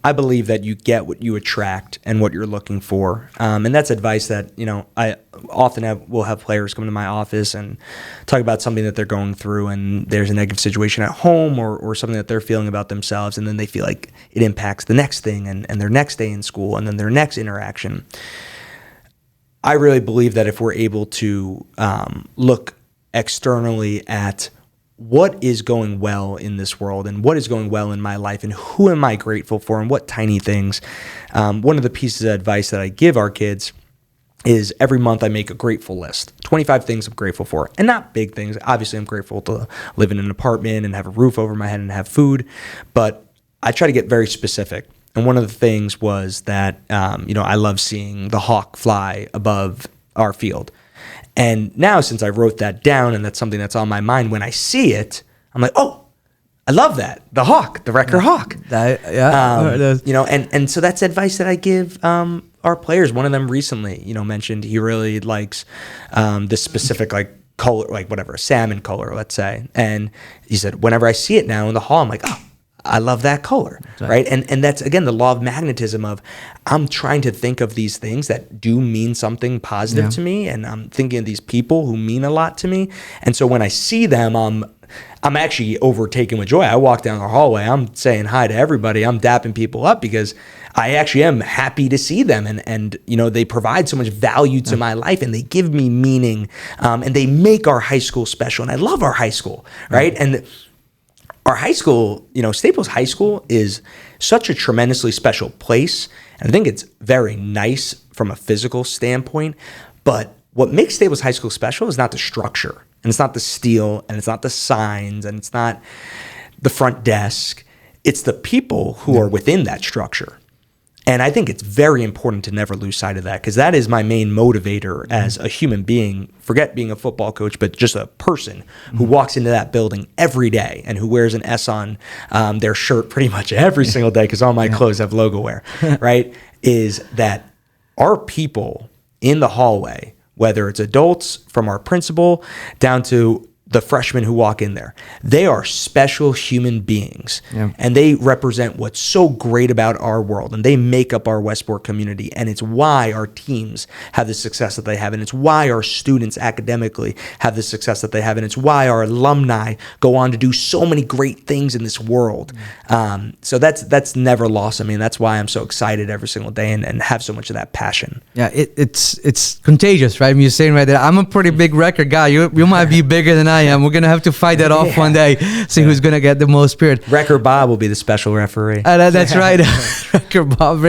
I believe that you get what you attract and what you're looking for. And that's advice that, I often will have players come to my office and talk about something that they're going through, and there's a negative situation at home or something that they're feeling about themselves, and then they feel like it impacts the next thing and their next day in school and then their next interaction. I really believe that if we're able to look externally at what is going well in this world and what is going well in my life and who am I grateful for and what tiny things. One of the pieces of advice that I give our kids is every month I make a grateful list, 25 things I'm grateful for, and not big things. Obviously, I'm grateful to live in an apartment and have a roof over my head and have food, but I try to get very specific. And one of the things was that, I love seeing the hawk fly above our field. And now, since I wrote that down and that's something that's on my mind, when I see it, I'm like, oh, I love that. The hawk, the Wrecker hawk. And so that's advice that I give our players. One of them recently, mentioned he really likes this specific color, a salmon color, let's say. And he said, whenever I see it now in the hall, I'm like, oh, I love that color, right? And that's, again, the law of magnetism of I'm trying to think of these things that do mean something positive to me, and I'm thinking of these people who mean a lot to me. And so when I see them, I'm actually overtaken with joy. I walk down the hallway, I'm saying hi to everybody, I'm dapping people up because I actually am happy to see them, and they provide so much value to my life, and they give me meaning, and they make our high school special. And I love our high school, right? And our high school, Staples High School is such a tremendously special place. And I think it's very nice from a physical standpoint. But what makes Staples High School special is not the structure, and it's not the steel, and it's not the signs, and it's not the front desk. It's the people who are within that structure. And I think it's very important to never lose sight of that, because that is my main motivator as a human being. Forget being a football coach, but just a person who walks into that building every day and who wears an S on their shirt pretty much every single day, because all my clothes have logo wear, right? Is that our people in the hallway, whether it's adults from our principal down to the freshmen who walk in there, they are special human beings, and they represent what's so great about our world, and they make up our Westport community, and it's why our teams have the success that they have, and it's why our students academically have the success that they have, and it's why our alumni go on to do so many great things in this world. So that's never lost. I mean, that's why I'm so excited every single day and have so much of that passion. Yeah, it's contagious, right? I mean, you're saying right there, I'm a pretty big record guy. You might be bigger than I am. We're gonna have to fight that off one day. See who's gonna get the most spirit. Record Bob will be the special referee. That's right, Record Bob.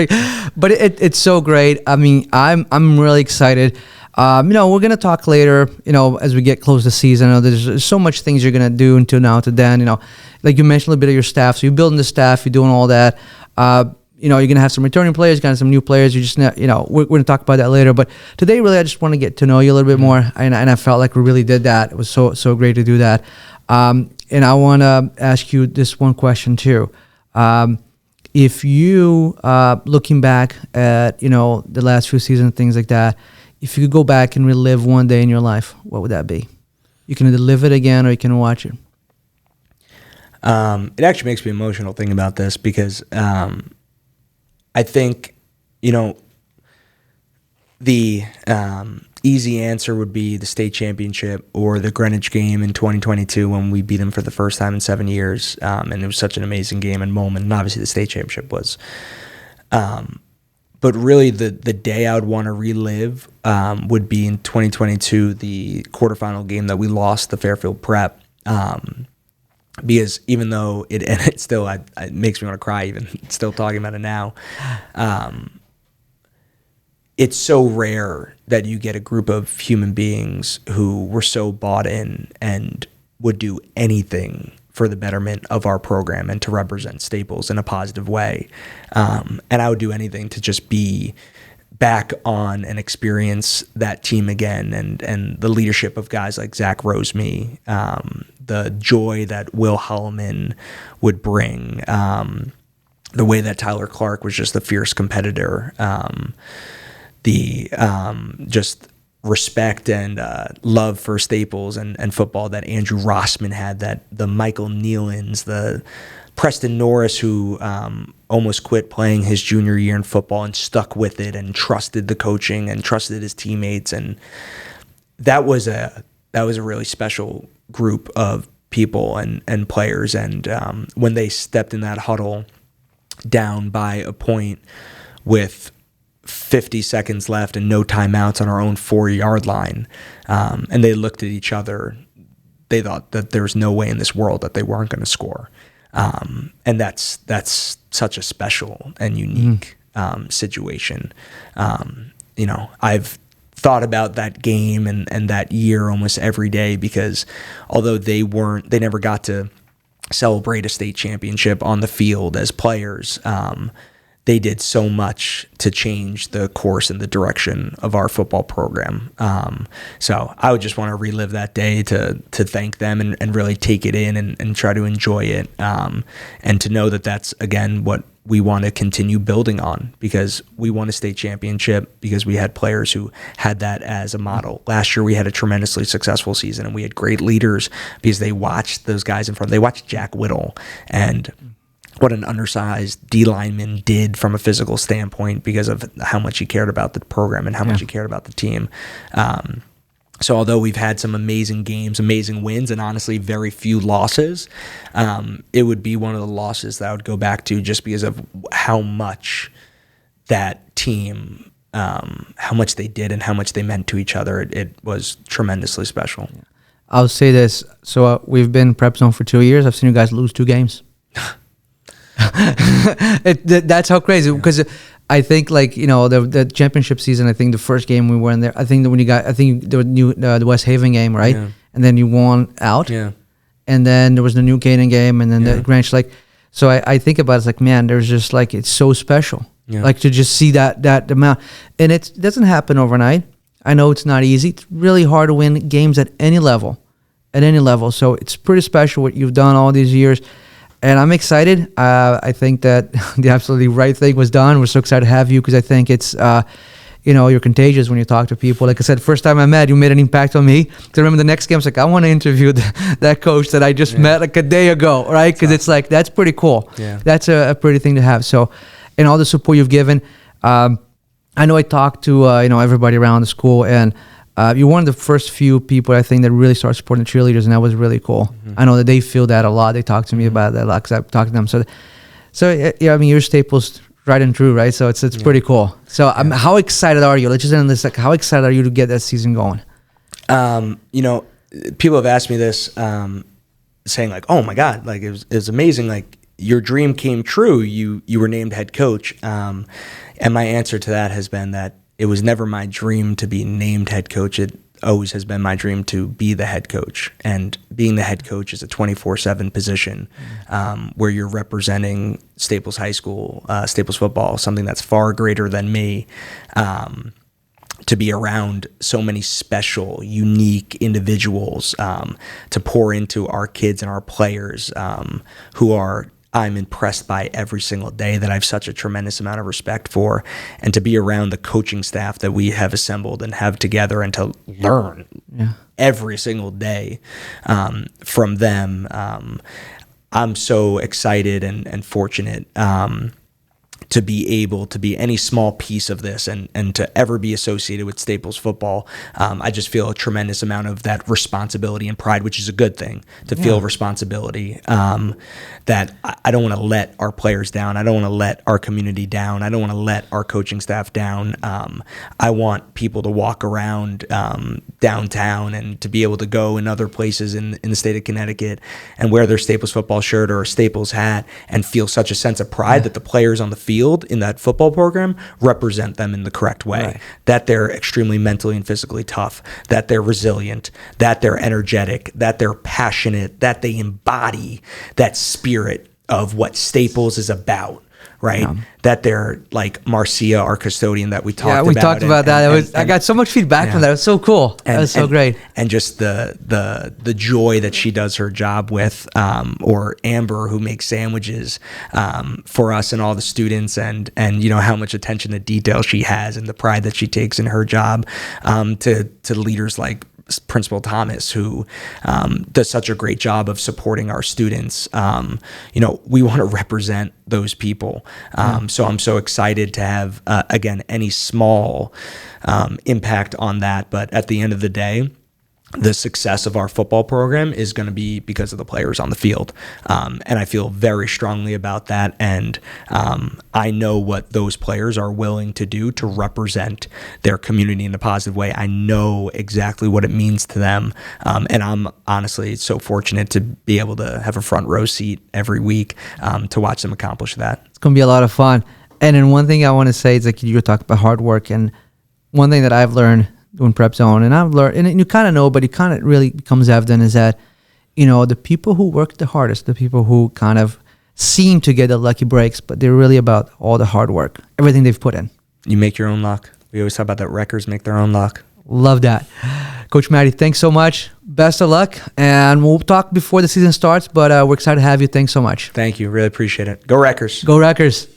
But it's so great. I mean, I'm really excited. We're gonna talk later. As we get close to the season. I know there's so much things you're gonna do until now to then. Like you mentioned a little bit of your staff. So you're building the staff. You're doing all that. You're going to have some returning players, you're going to have some new players. You just, we're going to talk about that later. But today, really, I just want to get to know you a little bit more. And I felt like we really did that. It was so great to do that. And I want to ask you this one question, too. If you, looking back at, the last few seasons, things like that, if you could go back and relive one day in your life, what would that be? You can either live it again or you can watch it. It actually makes me emotional thinking about this, because I think, the easy answer would be the state championship or the Greenwich game in 2022 when we beat them for the first time in 7 years. And it was such an amazing game and moment. And obviously the state championship was. But really the day I would want to relive would be in 2022, the quarterfinal game that we lost, the Fairfield Prep. Because even though it ended, still it makes me want to cry even still talking about it now. It's so rare that you get a group of human beings who were so bought in and would do anything for the betterment of our program and to represent Staples in a positive way. And I would do anything to just be back on and experience that team again, and the leadership of guys like Zach Roseme, the joy that Will Holloman would bring, the way that Tyler Clark was just a fierce competitor, the just respect and love for Staples and football that Andrew Rossman had, that the Michael Nealons, the Preston Norris, who almost quit playing his junior year in football and stuck with it and trusted the coaching and trusted his teammates, and that was a really special group of people and players. And when they stepped in that huddle down by a point with 50 seconds left and no timeouts on our own 4-yard line, and they looked at each other, they thought that there was no way in this world that they weren't going to score. And that's such a special and unique situation. I've thought about that game and that year almost every day, because although they never got to celebrate a state championship on the field as players, they did so much to change the course and the direction of our football program. So I would just want to relive that day to thank them and really take it in and try to enjoy it. And to know that that's, again, what we want to continue building on, because we won a state championship because we had players who had that as a model. Last year we had a tremendously successful season, and we had great leaders because they watched those guys in front. They watched Jack Whittle and what an undersized D lineman did from a physical standpoint because of how much he cared about the program and how much he cared about the team. So although we've had some amazing games, amazing wins, and honestly very few losses, it would be one of the losses that I would go back to just because of how much that team, how much they did and how much they meant to each other. It was tremendously special. Yeah. I'll say this. So we've been PrepZone for 2 years. I've seen you guys lose 2 games. That's how crazy, because I think, like, you know, the championship season, I think the first game we were in there, I think that when you got, I think the West Haven game, right? Yeah. And then you won out. Yeah. And then there was the New Canaan game, and then the Grange, like, so I think about it, it's like, man, there's just, like, it's so special. Yeah. Like, to just see that amount. And it doesn't happen overnight. I know it's not easy. It's really hard to win games at any level. So it's pretty special what you've done all these years. And I'm excited. I think that the absolutely right thing was done. We're so excited to have you, because I think it's, you know, you're contagious when you talk to people. Like I said, first time I met you, made an impact on me. Because I remember the next game, I was like, I want to interview that coach that I just met like a day ago, right? Because it's like, that's pretty cool. Yeah. That's a pretty thing to have. So, and all the support you've given. I know I talked to, you know, everybody around the school, and you're one of the first few people, I think, that really started supporting the cheerleaders, and that was really cool. Mm-hmm. I know that they feel that a lot. They talk to me about that a lot, because I've talked to them. So yeah, I mean, your Staples right and true, right? So it's pretty cool. So how excited are you? Let's just end this. Like, how excited are you to get that season going? You know, people have asked me this, saying like, "Oh my God, like it was amazing. Like your dream came true. You were named head coach." And my answer to that has been that it was never my dream to be named head coach. It always has been my dream to be the head coach. And being the head coach is a 24/7 position, where you're representing Staples High School, Staples football, something that's far greater than me. To be around so many special, unique individuals, to pour into our kids and our players, who I'm impressed by every single day, that I have such a tremendous amount of respect for, and to be around the coaching staff that we have assembled and have together, and to learn every single day from them. I'm so excited and fortunate to be able to be any small piece of this, and to ever be associated with Staples football. I just feel a tremendous amount of that responsibility and pride, which is a good thing, to feel responsibility, that I don't want to let our players down. I don't want to let our community down. I don't want to let our coaching staff down. I want people to walk around downtown, and to be able to go in other places in the state of Connecticut and wear their Staples football shirt or a Staples hat, and feel such a sense of pride that the players on the field in that football program represent them in the correct way, that they're extremely mentally and physically tough, that they're resilient, that they're energetic, that they're passionate, that they embody that spirit of what Staples is about, right? Yeah. That they're like Marcia, our custodian that we talked about. Yeah, we talked about that. I got so much feedback from that. It was so cool. That was so great. And just the joy that she does her job with, or Amber, who makes sandwiches for us and all the students, and you know how much attention to detail she has, and the pride that she takes in her job, to leaders like Principal Thomas, who does such a great job of supporting our students. You know, we want to represent those people. So I'm so excited to have, again, any small impact on that. But at the end of the day, the success of our football program is going to be because of the players on the field. And I feel very strongly about that. And I know what those players are willing to do to represent their community in a positive way. I know exactly what it means to them. And I'm honestly so fortunate to be able to have a front row seat every week to watch them accomplish that. It's going to be a lot of fun. And then one thing I want to say is, like, you were talking about hard work. And one thing that I've learned doing PrepZone, and I've learned, and you kind of know, but it kind of really becomes evident, is that, you know, the people who work the hardest, the people who kind of seem to get the lucky breaks, but they're really about all the hard work, everything they've put in. You make your own luck. We always talk about that wreckers make their own luck. Love that. Coach Matty, thanks so much. Best of luck. And we'll talk before the season starts, but we're excited to have you. Thanks so much. Thank you. Really appreciate it. Go Wreckers. Go Wreckers.